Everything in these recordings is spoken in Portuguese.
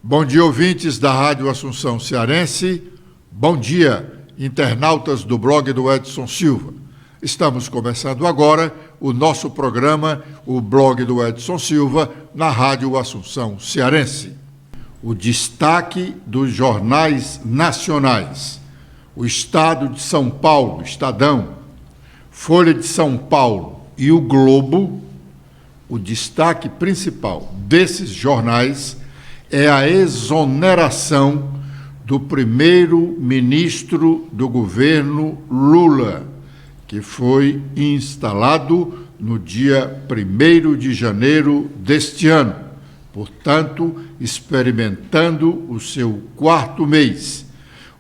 Bom dia, ouvintes da Rádio Assunção Cearense. Bom dia, internautas do blog do Edson Silva. Estamos começando agora o nosso programa, o blog do Edson Silva, na Rádio Assunção Cearense. O destaque dos jornais nacionais. O Estado de São Paulo, Estadão, Folha de São Paulo e o Globo. O destaque principal desses jornais é a exoneração do primeiro-ministro do governo Lula, que foi instalado no dia 1º de janeiro deste ano, portanto, experimentando o seu 4º mês.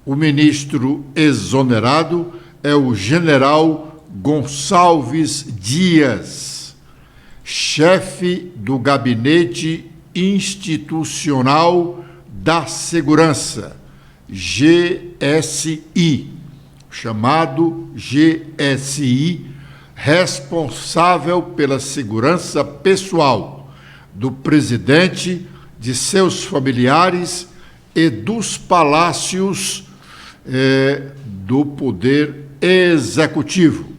O ministro exonerado é o general Gonçalves Dias, chefe do Gabinete Institucional da Segurança, GSI, chamado GSI, responsável pela segurança pessoal do presidente, de seus familiares e dos palácios do Poder Executivo.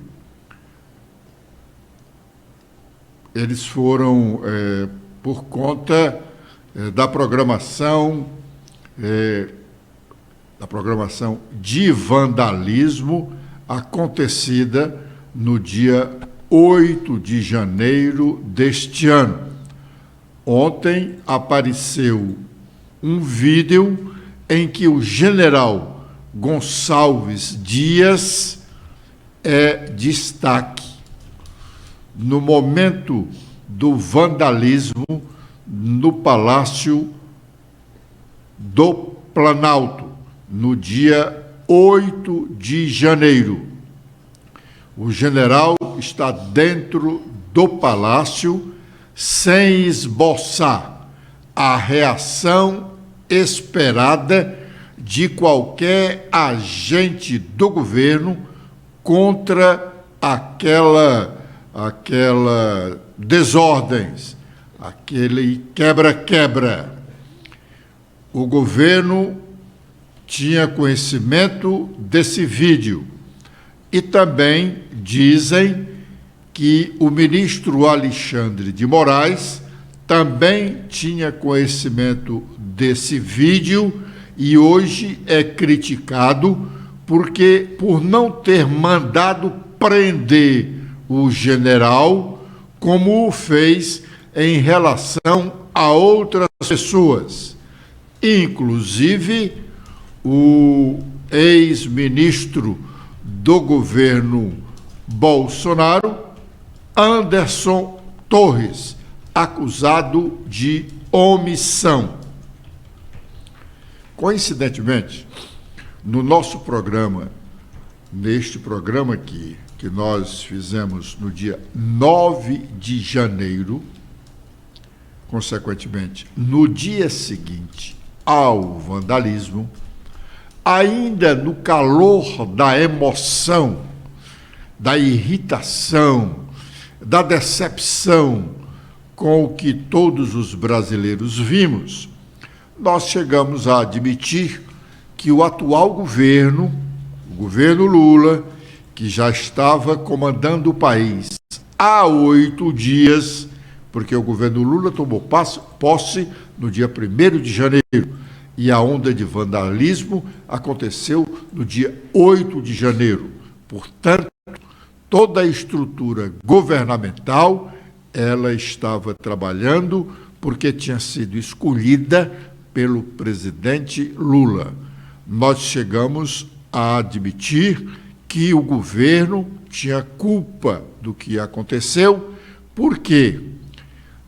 Eles foram por conta da programação de vandalismo acontecida no dia 8 de janeiro deste ano. Ontem apareceu um vídeo em que o general Gonçalves Dias é destaque. No momento do vandalismo no Palácio do Planalto, no dia 8 de janeiro. O general está dentro do palácio sem esboçar a reação esperada de qualquer agente do governo contra aquela desordens, aquele quebra-quebra. O governo tinha conhecimento desse vídeo e também dizem que o ministro Alexandre de Moraes também tinha conhecimento desse vídeo e hoje é criticado por não ter mandado prender o general, como o fez em relação a outras pessoas, inclusive o ex-ministro do governo Bolsonaro, Anderson Torres, acusado de omissão. Coincidentemente, no nosso programa, neste programa aqui, que nós fizemos no dia 9 de janeiro, consequentemente, no dia seguinte ao vandalismo, ainda no calor da emoção, da irritação, da decepção com o que todos os brasileiros vimos, nós chegamos a admitir que o atual governo, o governo Lula, que já estava comandando o país há 8 dias, porque o governo Lula tomou posse no dia 1º de janeiro, e a onda de vandalismo aconteceu no dia 8 de janeiro. Portanto, toda a estrutura governamental, ela estava trabalhando porque tinha sido escolhida pelo presidente Lula. Nós chegamos a admitir que o governo tinha culpa do que aconteceu, porque,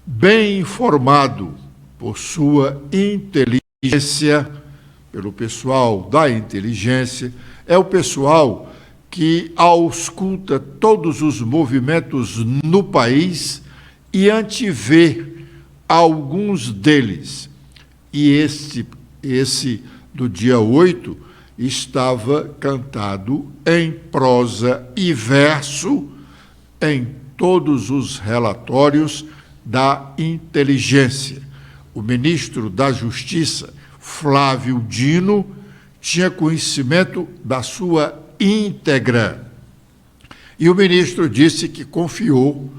bem informado por sua inteligência, pelo pessoal da inteligência, é o pessoal que ausculta todos os movimentos no país e antevê alguns deles. E esse do dia 8 estava cantado em prosa e verso em todos os relatórios da inteligência. o ministro da Justiça, Flávio Dino, tinha conhecimento da sua íntegra. E o ministro disse que confiou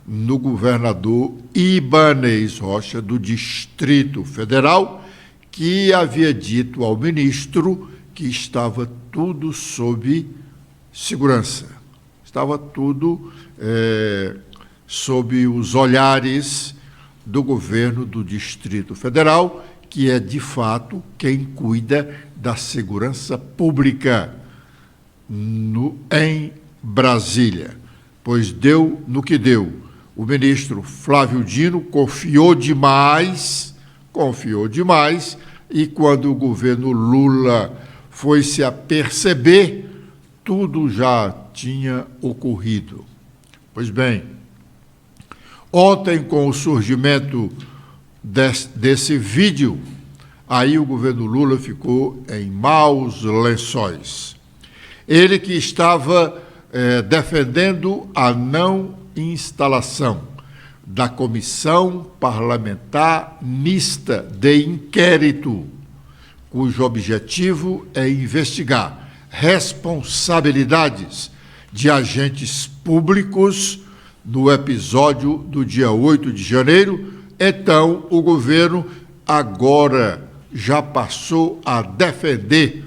no governador Ibanez Rocha, do Distrito Federal, que havia dito ao ministro que estava tudo sob segurança. Estava tudo sob os olhares do governo do Distrito Federal, que é, de fato, quem cuida da segurança pública em Brasília. Pois deu no que deu. O ministro Flávio Dino confiou demais, e quando o governo Lula foi se aperceber, tudo já tinha ocorrido. Pois bem, ontem, com o surgimento desse vídeo, aí o governo Lula ficou em maus lençóis. Ele que estava defendendo a não instalação da Comissão Parlamentar Mista de Inquérito, cujo objetivo é investigar responsabilidades de agentes públicos no episódio do dia 8 de janeiro, então o governo agora já passou a defender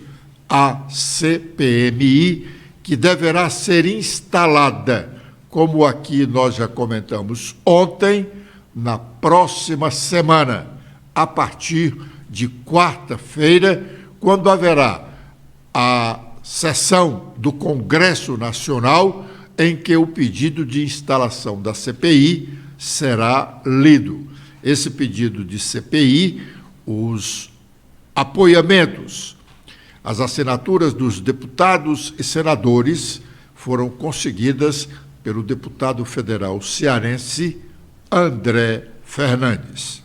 a CPMI, que deverá ser instalada, como aqui nós já comentamos ontem, na próxima semana, a partir de quarta-feira, quando haverá a sessão do Congresso Nacional, em que o pedido de instalação da CPI será lido. Esse pedido de CPI, os apoiamentos, as assinaturas dos deputados e senadores foram conseguidas pelo deputado federal cearense André Fernandes.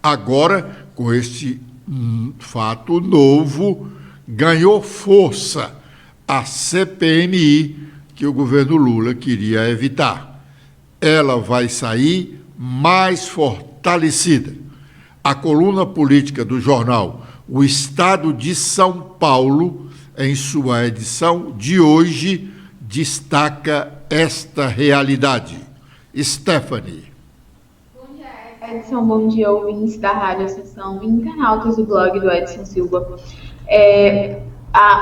Agora, com este fato novo, ganhou força a CPMI que o governo Lula queria evitar. Ela vai sair mais fortalecida. A coluna política do jornal O Estado de São Paulo, em sua edição de hoje, destaca esta realidade. Stephanie. Bom dia, Edson. Bom dia, ouvintes da Rádio Ascensão e internautas do blog do Edson Silva.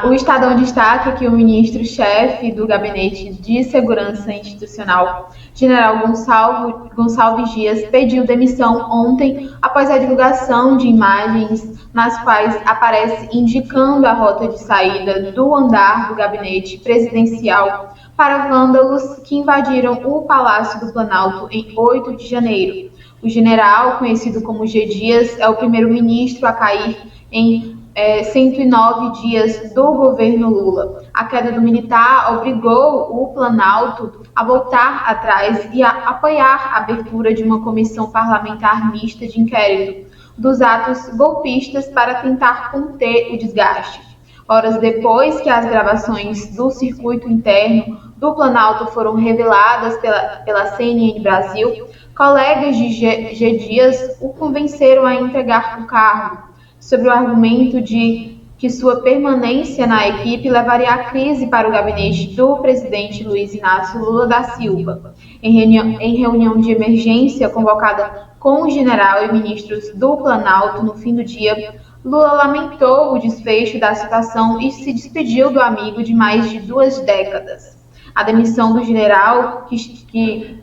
O Estadão destaca que o ministro-chefe do Gabinete de Segurança Institucional, General Gonçalves Dias, pediu demissão ontem após a divulgação de imagens nas quais aparece indicando a rota de saída do andar do gabinete presidencial para vândalos que invadiram o Palácio do Planalto em 8 de janeiro. O general, conhecido como G. Dias, é o primeiro-ministro a cair em 109 dias do governo Lula. A queda do militar obrigou o Planalto a voltar atrás e a apoiar a abertura de uma comissão parlamentar mista de inquérito dos atos golpistas para tentar conter o desgaste. Horas depois que as gravações do circuito interno do Planalto foram reveladas pela CNN Brasil, colegas de G. Dias o convenceram a entregar o cargo, sobre o argumento de que sua permanência na equipe levaria à crise para o gabinete do presidente Luiz Inácio Lula da Silva. Em reunião de emergência convocada com o general e ministros do Planalto no fim do dia, Lula lamentou o desfecho da situação e se despediu do amigo de mais de 2 décadas. A demissão do general, que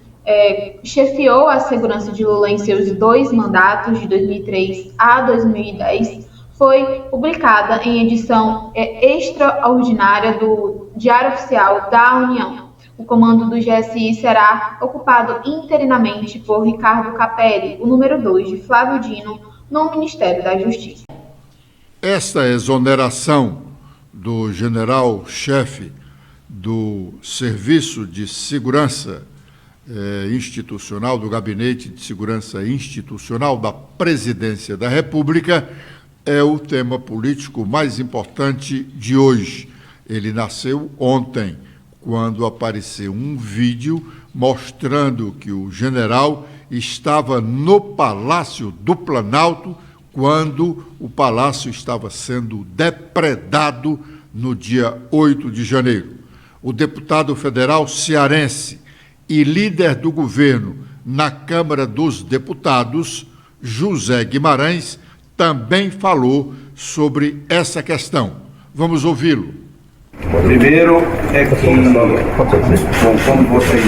chefiou a segurança de Lula em seus 2 mandatos, de 2003 a 2010, foi publicada em edição extraordinária do Diário Oficial da União. O comando do GSI será ocupado interinamente por Ricardo Capelli, o número 2 de Flávio Dino, no Ministério da Justiça. Esta exoneração do general-chefe do Serviço de Segurança Institucional, do Gabinete de Segurança Institucional da Presidência da República, é o tema político mais importante de hoje. Ele nasceu ontem, quando apareceu um vídeo mostrando que o general estava no Palácio do Planalto quando o palácio estava sendo depredado no dia 8 de janeiro. O deputado federal cearense e líder do governo na Câmara dos Deputados, José Guimarães, também falou sobre essa questão. Vamos ouvi-lo. Primeiro é que, como vocês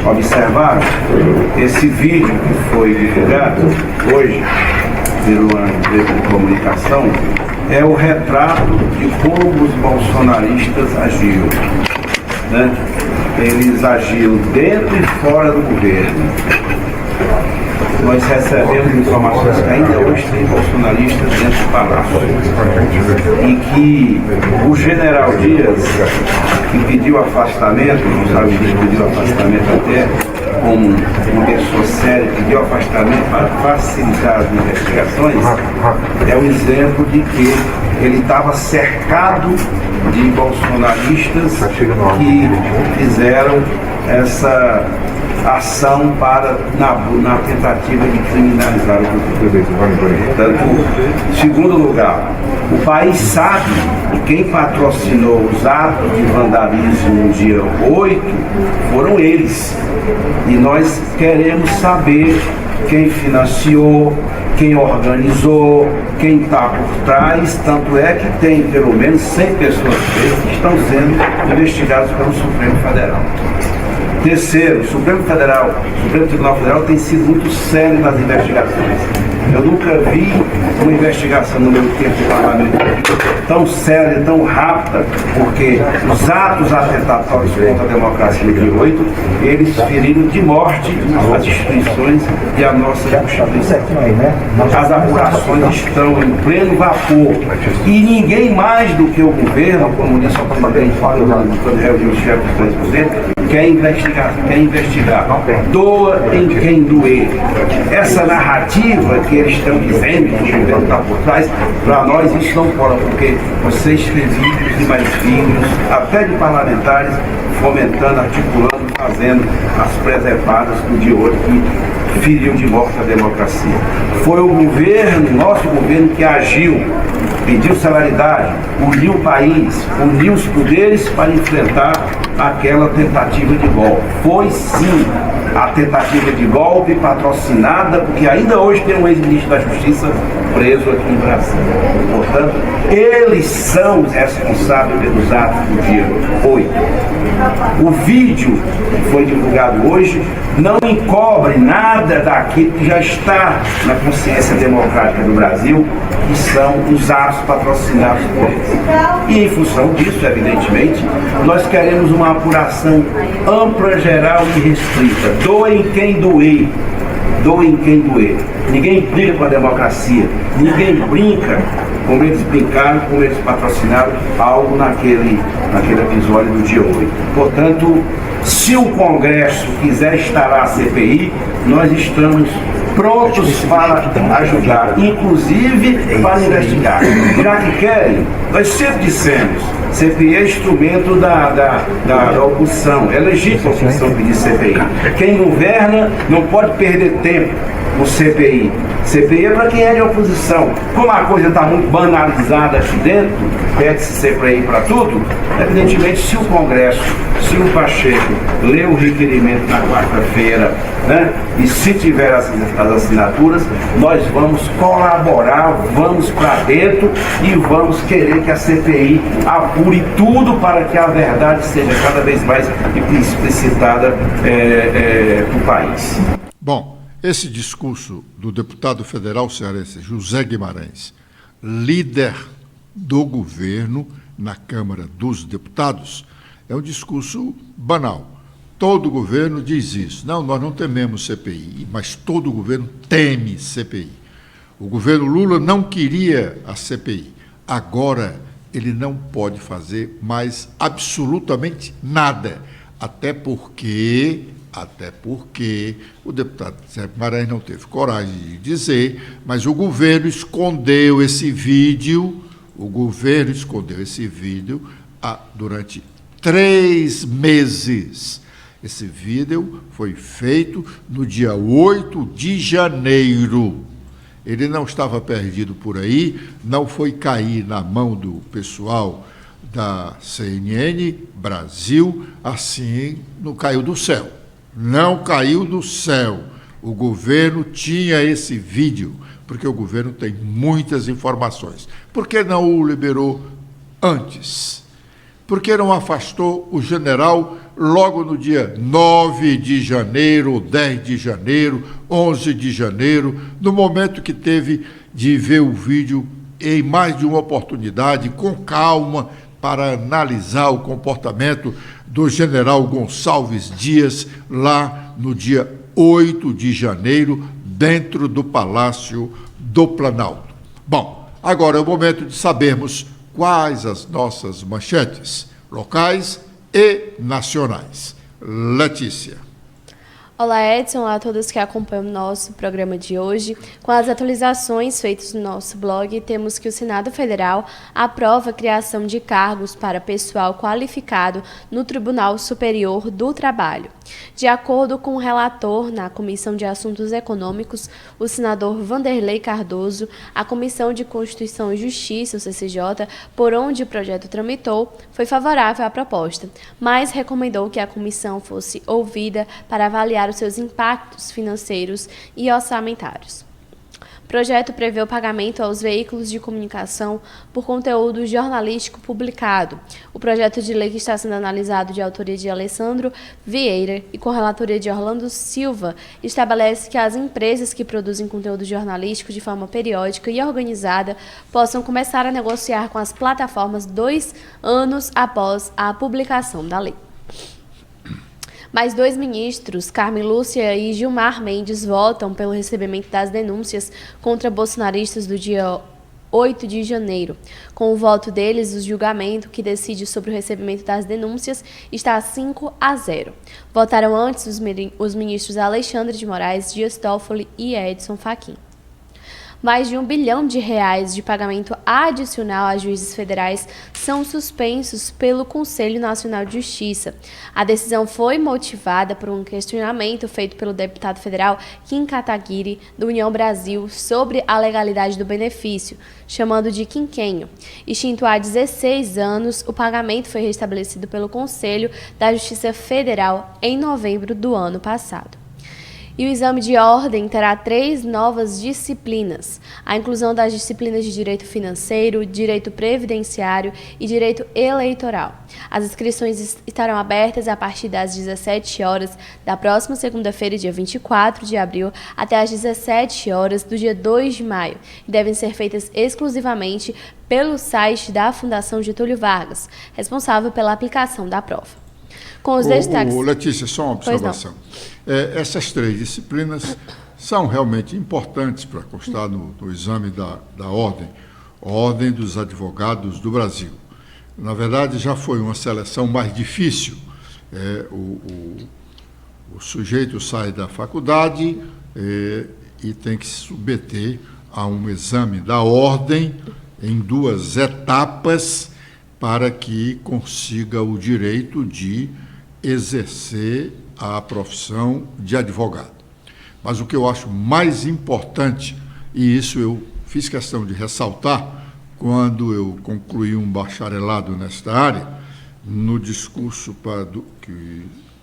observaram, esse vídeo que foi divulgado hoje pelo veículo de comunicação é o retrato de como os bolsonaristas agiram, né? Eles agiram dentro e fora do governo. Nós recebemos informações que ainda hoje tem bolsonaristas dentro do palácio. E que o general Dias, que pediu afastamento, não sabe se pediu afastamento até, como uma pessoa séria, pediu afastamento para facilitar as investigações, é um exemplo de que ele estava cercado de bolsonaristas que fizeram essa ação na tentativa de criminalizar o governo. Portanto, segundo lugar, o país sabe que quem patrocinou os atos de vandalismo no dia 8 foram eles. E nós queremos saber quem financiou, quem organizou, quem está por trás. Tanto é que tem pelo menos 100 pessoas que estão sendo investigadas pelo Supremo Federal. Terceiro, o Supremo Tribunal Federal tem sido muito sério nas investigações. Eu nunca vi uma investigação no meu tempo de parlamento tão séria, tão rápida, porque os atos atentatórios contra a democracia no dia 8, eles feriram de morte as instituições e a nossa Constituição. As apurações estão em pleno vapor e ninguém mais do que o governo, como disse o presidente quando reuniu os chefes do presidente, quer investigar. Doa em quem doer. Essa narrativa que eles estão dizendo que o governo está por trás, para nós isso não cola, porque vocês têm vídeos e mais vídeos, até de parlamentares, fomentando, articulando, fazendo as presepadas do dia 8 que feriu de morte a democracia. Foi o governo, nosso governo, que agiu, pediu celeridade, uniu o país, uniu os poderes para enfrentar aquela tentativa de golpe. Foi sim a tentativa de golpe patrocinada, porque ainda hoje tem um ex-ministro da Justiça preso aqui em Brasília. Portanto, eles são os responsáveis pelos atos do dia 8. O vídeo que foi divulgado hoje não encobre nada daquilo que já está na consciência democrática do Brasil, que são os atos patrocinados por eles. E em função disso, evidentemente, nós queremos uma apuração ampla, geral e restrita. Doem quem doer. Doem quem doer. Ninguém brinca com a democracia. Ninguém brinca como eles brincaram, como eles patrocinaram algo naquele episódio do dia 8. Portanto, se o Congresso quiser instalar a CPI, nós estamos prontos para ajudar, inclusive para investigar. Já que querem, nós sempre dissemos, CPI é instrumento da oposição, é legítimo a oposição pedir CPI. Quem governa não pode perder tempo no CPI. CPI é para quem é de oposição. Como a coisa está muito banalizada aqui dentro, pede-se CPI para tudo, evidentemente, se o Congresso, se o Pacheco lê o requerimento na quarta-feira, né, e se tiver as assinaturas, nós vamos colaborar, vamos para dentro e vamos querer que a CPI apure tudo para que a verdade seja cada vez mais explicitada no país. Bom, esse discurso do deputado federal cearense José Guimarães, líder do governo na Câmara dos Deputados, é um discurso banal. Todo governo diz isso. Não, nós não tememos CPI, mas todo governo teme CPI. O governo Lula não queria a CPI. Agora, ele não pode fazer mais absolutamente nada, até porque o deputado Zé Guimarães não teve coragem de dizer, mas o governo escondeu esse vídeo, durante 3 meses. Esse vídeo foi feito no dia 8 de janeiro. Ele não estava perdido por aí, não foi cair na mão do pessoal da CNN Brasil, assim, não caiu do céu. Não caiu do céu. O governo tinha esse vídeo, porque o governo tem muitas informações. Por que não o liberou antes? Por que não afastou o general logo no dia 9 de janeiro, 10 de janeiro, 11 de janeiro, no momento que teve de ver o vídeo em mais de uma oportunidade, com calma, para analisar o comportamento do general Gonçalves Dias, lá no dia 8 de janeiro, dentro do Palácio do Planalto. Bom, agora é o momento de sabermos quais as nossas manchetes locais e nacionais. Letícia. Olá, Edson. Olá a todos que acompanham o nosso programa de hoje. Com as atualizações feitas no nosso blog, temos que o Senado Federal aprova a criação de cargos para pessoal qualificado no Tribunal Superior do Trabalho. De acordo com o relator na Comissão de Assuntos Econômicos, o senador Vanderlei Cardoso, a Comissão de Constituição e Justiça, o CCJ, por onde o projeto tramitou, foi favorável à proposta, mas recomendou que a comissão fosse ouvida para avaliar os seus impactos financeiros e orçamentários. O projeto prevê o pagamento aos veículos de comunicação por conteúdo jornalístico publicado. O projeto de lei que está sendo analisado de autoria de Alessandro Vieira e com relatoria de Orlando Silva estabelece que as empresas que produzem conteúdo jornalístico de forma periódica e organizada possam começar a negociar com as plataformas 2 anos após a publicação da lei. Mais 2 ministros, Carmen Lúcia e Gilmar Mendes, votam pelo recebimento das denúncias contra bolsonaristas do dia 8 de janeiro. Com o voto deles, o julgamento que decide sobre o recebimento das denúncias está 5-0. Votaram antes os ministros Alexandre de Moraes, Dias Toffoli e Edson Fachin. Mais de R$1 bilhão de pagamento adicional a juízes federais são suspensos pelo Conselho Nacional de Justiça. A decisão foi motivada por um questionamento feito pelo deputado federal Kim Kataguiri, do União Brasil, sobre a legalidade do benefício, chamando de quinquênio. Extinto há 16 anos, o pagamento foi restabelecido pelo Conselho da Justiça Federal em novembro do ano passado. E o exame de ordem terá 3 novas disciplinas: a inclusão das disciplinas de Direito Financeiro, Direito Previdenciário e Direito Eleitoral. As inscrições estarão abertas a partir das 17 horas da próxima segunda-feira, dia 24 de abril, até às 17 horas do dia 2 de maio, e devem ser feitas exclusivamente pelo site da Fundação Getúlio Vargas, responsável pela aplicação da prova. Com os destaques... Letícia, só uma observação. Essas 3 disciplinas são realmente importantes para constar no exame da Ordem dos Advogados do Brasil. Na verdade, já foi uma seleção mais difícil. O sujeito sai da faculdade e tem que se submeter a um exame da Ordem em 2 etapas para que consiga o direito de exercer a profissão de advogado. Mas o que eu acho mais importante, e isso eu fiz questão de ressaltar quando eu concluí um bacharelado nesta área, no discurso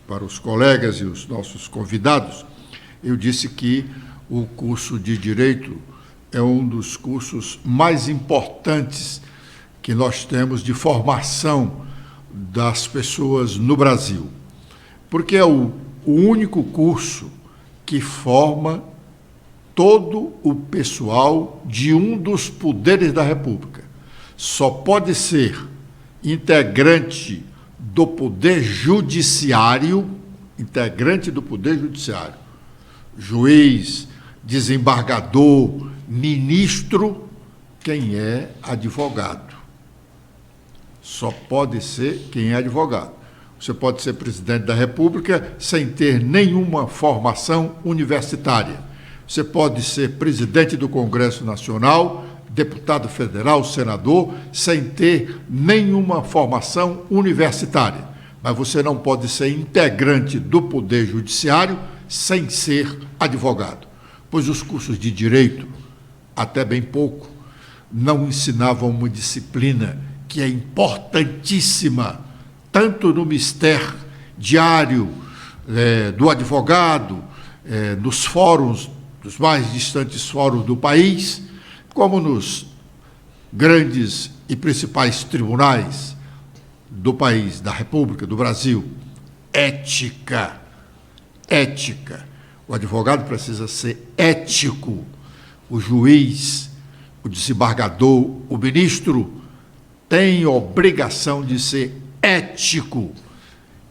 para os colegas e os nossos convidados, eu disse que o curso de Direito é um dos cursos mais importantes que nós temos de formação das pessoas no Brasil, porque é o único curso que forma todo o pessoal de um dos poderes da República. Só pode ser integrante do Poder Judiciário, juiz, desembargador, ministro, quem é advogado. Só pode ser quem é advogado. Você pode ser presidente da República sem ter nenhuma formação universitária. Você pode ser presidente do Congresso Nacional, deputado federal, senador, sem ter nenhuma formação universitária. mas você não pode ser integrante do Poder Judiciário sem ser advogado, pois os cursos de Direito, até bem pouco, não ensinavam uma disciplina que é importantíssima, tanto no mistério diário do advogado, nos fóruns, dos mais distantes fóruns do país, como nos grandes e principais tribunais do país, da República, do Brasil. Ética. Ética. O advogado precisa ser ético. O juiz, o desembargador, o ministro tem obrigação de ser ético.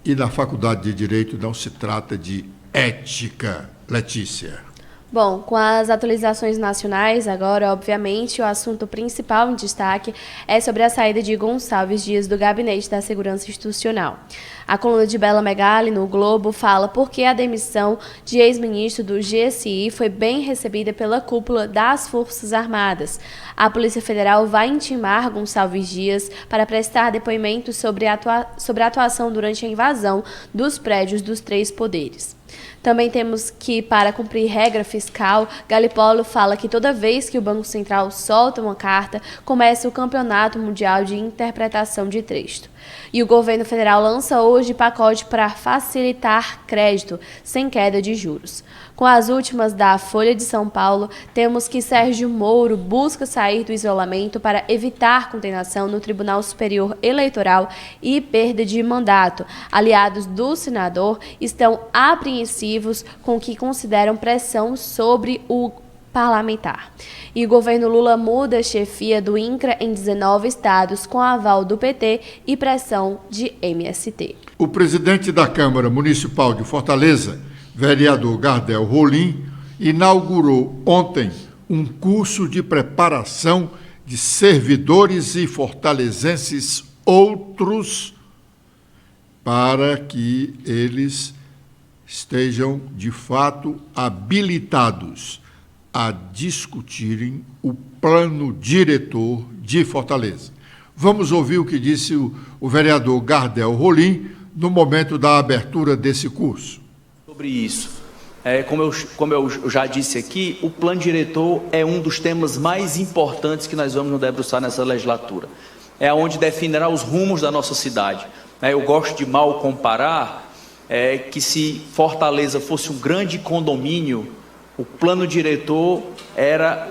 E na Faculdade de Direito não se trata de ética, Letícia. Bom, com as atualizações nacionais, agora, obviamente, o assunto principal em destaque é sobre a saída de Gonçalves Dias do Gabinete da Segurança Institucional. A coluna de Bela Megali, no Globo, fala por que a demissão de ex-ministro do GSI foi bem recebida pela cúpula das Forças Armadas. A Polícia Federal vai intimar Gonçalves Dias para prestar depoimento sobre a atuação durante a invasão dos prédios dos três poderes. Também temos que, para cumprir regra fiscal, Galípolo fala que toda vez que o Banco Central solta uma carta, começa o Campeonato Mundial de Interpretação de Texto. E o governo federal lança hoje pacote para facilitar crédito, sem queda de juros. Com as últimas da Folha de São Paulo, temos que Sérgio Moro busca sair do isolamento para evitar condenação no Tribunal Superior Eleitoral e perda de mandato. Aliados do senador estão apreensivos com o que consideram pressão sobre o parlamentar. E o governo Lula muda a chefia do INCRA em 19 estados com aval do PT e pressão de MST. O presidente da Câmara Municipal de Fortaleza, vereador Gardel Rolim, inaugurou ontem um curso de preparação de servidores e fortalezenses outros para que eles estejam, de fato, habilitados a discutirem o plano diretor de Fortaleza. Vamos ouvir o que disse o vereador Gardel Rolim no momento da abertura desse curso. Sobre isso, como eu já disse aqui, o plano diretor é um dos temas mais importantes que nós vamos nos debruçar nessa legislatura. É onde definirá os rumos da nossa cidade. Eu gosto de mal comparar que se Fortaleza fosse um grande condomínio, o plano diretor era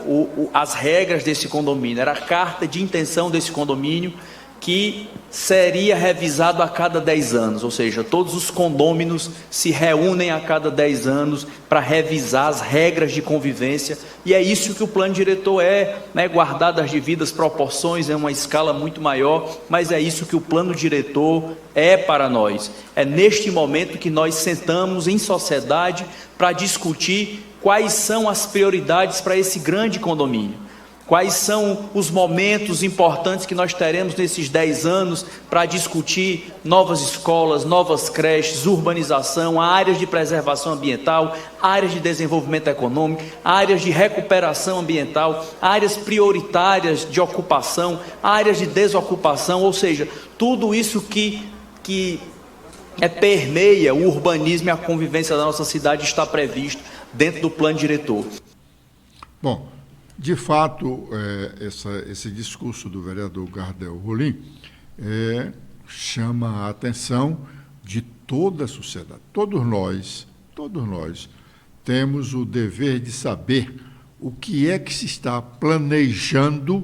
as regras desse condomínio, era a carta de intenção desse condomínio que seria revisado a cada 10 anos, ou seja, todos os condôminos se reúnem a cada 10 anos para revisar as regras de convivência, e é isso que o plano diretor guardado as devidas proporções, é uma escala muito maior, mas é isso que o plano diretor é para nós. É neste momento que nós sentamos em sociedade para discutir quais são as prioridades para esse grande condomínio. Quais são os momentos importantes que nós teremos nesses 10 anos para discutir novas escolas, novas creches, urbanização, áreas de preservação ambiental, áreas de desenvolvimento econômico, áreas de recuperação ambiental, áreas prioritárias de ocupação, áreas de desocupação, ou seja, tudo isso que permeia o urbanismo e a convivência da nossa cidade está previsto dentro do plano diretor. Bom, de fato, esse discurso do vereador Gardel Rolim chama a atenção de toda a sociedade. Todos nós temos o dever de saber o que é que se está planejando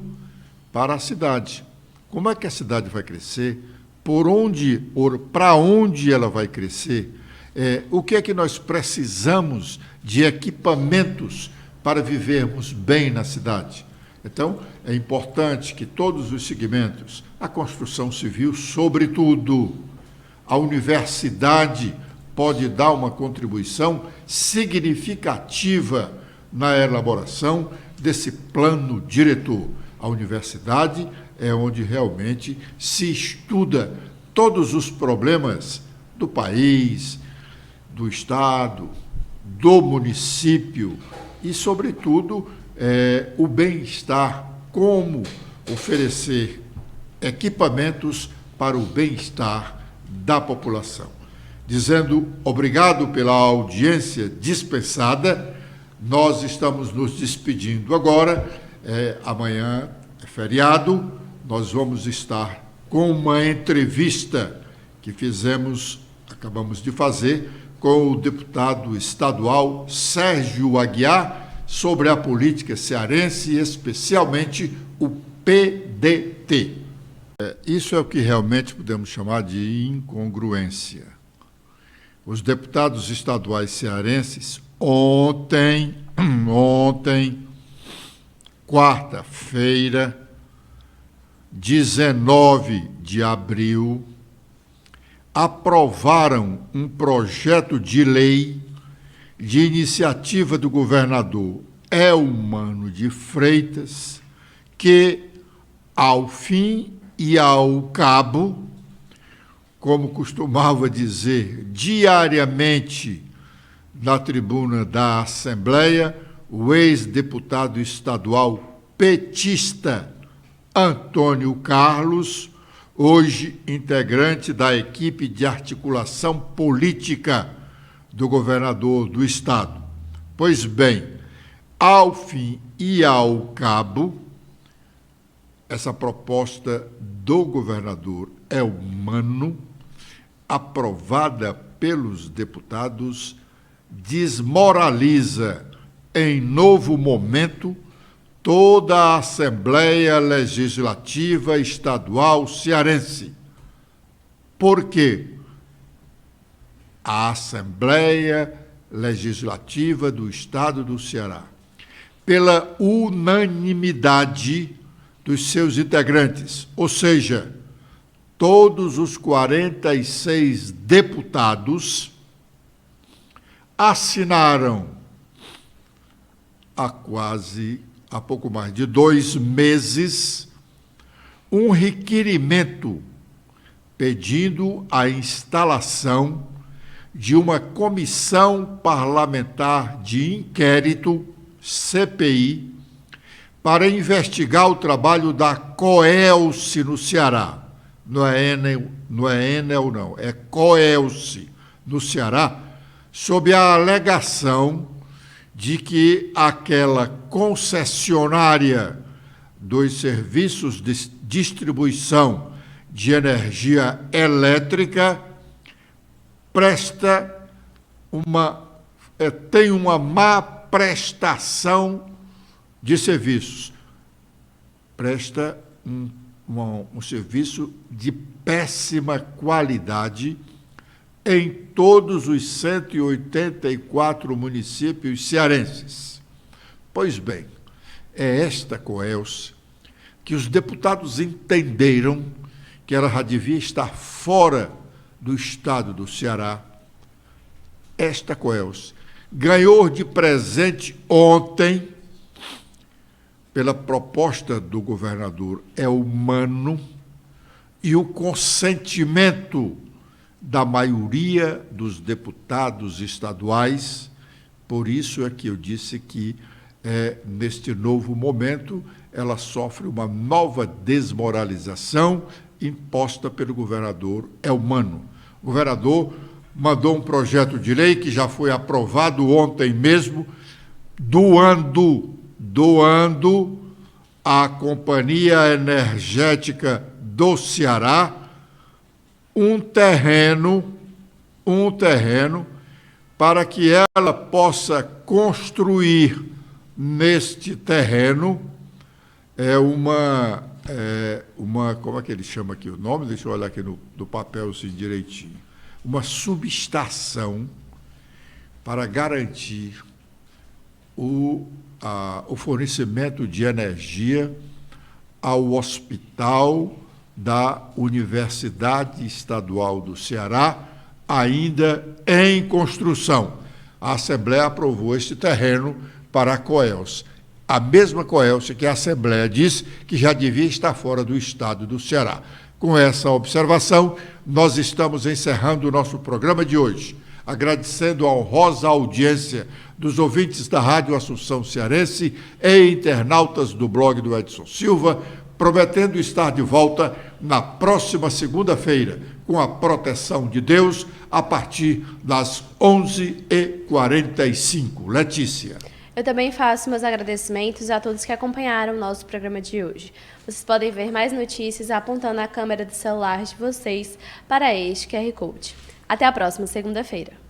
para a cidade. Como é que a cidade vai crescer? Para onde ela vai crescer? O que é que nós precisamos de equipamentos para vivermos bem na cidade. Então, é importante que todos os segmentos, a construção civil, sobretudo, a universidade pode dar uma contribuição significativa na elaboração desse plano diretor. A universidade é onde realmente se estuda todos os problemas do país, do estado, do município, e, sobretudo, o bem-estar, como oferecer equipamentos para o bem-estar da população. Dizendo obrigado pela audiência dispensada, nós estamos nos despedindo agora. Amanhã é feriado, nós vamos estar com uma entrevista que acabamos de fazer, com o deputado estadual Sérgio Aguiar, sobre a política cearense, especialmente o PDT. Isso é o que realmente podemos chamar de incongruência. Os deputados estaduais cearenses, ontem, quarta-feira, 19 de abril, aprovaram um projeto de lei de iniciativa do governador Eumano de Freitas, que, ao fim e ao cabo, como costumava dizer diariamente na tribuna da Assembleia, o ex-deputado estadual petista Antônio Carlos, hoje integrante da equipe de articulação política do governador do estado. Pois bem, ao fim e ao cabo, essa proposta do governador Eumano, aprovada pelos deputados, desmoraliza em novo momento toda a Assembleia Legislativa Estadual cearense. Por quê? A Assembleia Legislativa do Estado do Ceará, pela unanimidade dos seus integrantes, ou seja, todos os 46 deputados assinaram há pouco mais de 2 meses, um requerimento pedindo a instalação de uma comissão parlamentar de inquérito, CPI, para investigar o trabalho da COELCE no Ceará. Não é Enel, não, é COELCE no Ceará, sob a alegação de que aquela concessionária dos serviços de distribuição de energia elétrica tem uma má prestação de serviços. Presta um serviço de péssima qualidade em todos os 184 municípios cearenses. Pois bem, é esta COELCE que os deputados entenderam que ela já devia estar fora do estado do Ceará. Esta COELCE ganhou de presente ontem, pela proposta do governador Eumano, e o consentimento da maioria dos deputados estaduais. Por isso é que eu disse que, neste novo momento, ela sofre uma nova desmoralização imposta pelo governador Eumano. O governador mandou um projeto de lei que já foi aprovado ontem mesmo, doando à Companhia Energética do Ceará um terreno para que ela possa construir neste terreno como é que ele chama aqui o nome? Deixa eu olhar aqui no papel assim, direitinho. Uma subestação para garantir o fornecimento de energia ao hospital da Universidade Estadual do Ceará, ainda em construção. A Assembleia aprovou este terreno para a COELCE. A mesma COELCE que a Assembleia disse que já devia estar fora do estado do Ceará. Com essa observação, nós estamos encerrando o nosso programa de hoje, agradecendo a honrosa audiência dos ouvintes da Rádio Assunção Cearense e internautas do blog do Edson Silva, prometendo estar de volta na próxima segunda-feira com a proteção de Deus, a partir das 11h45. Letícia. Eu também faço meus agradecimentos a todos que acompanharam o nosso programa de hoje. Vocês podem ver mais notícias apontando a câmera do celular de vocês para este QR Code. Até a próxima segunda-feira.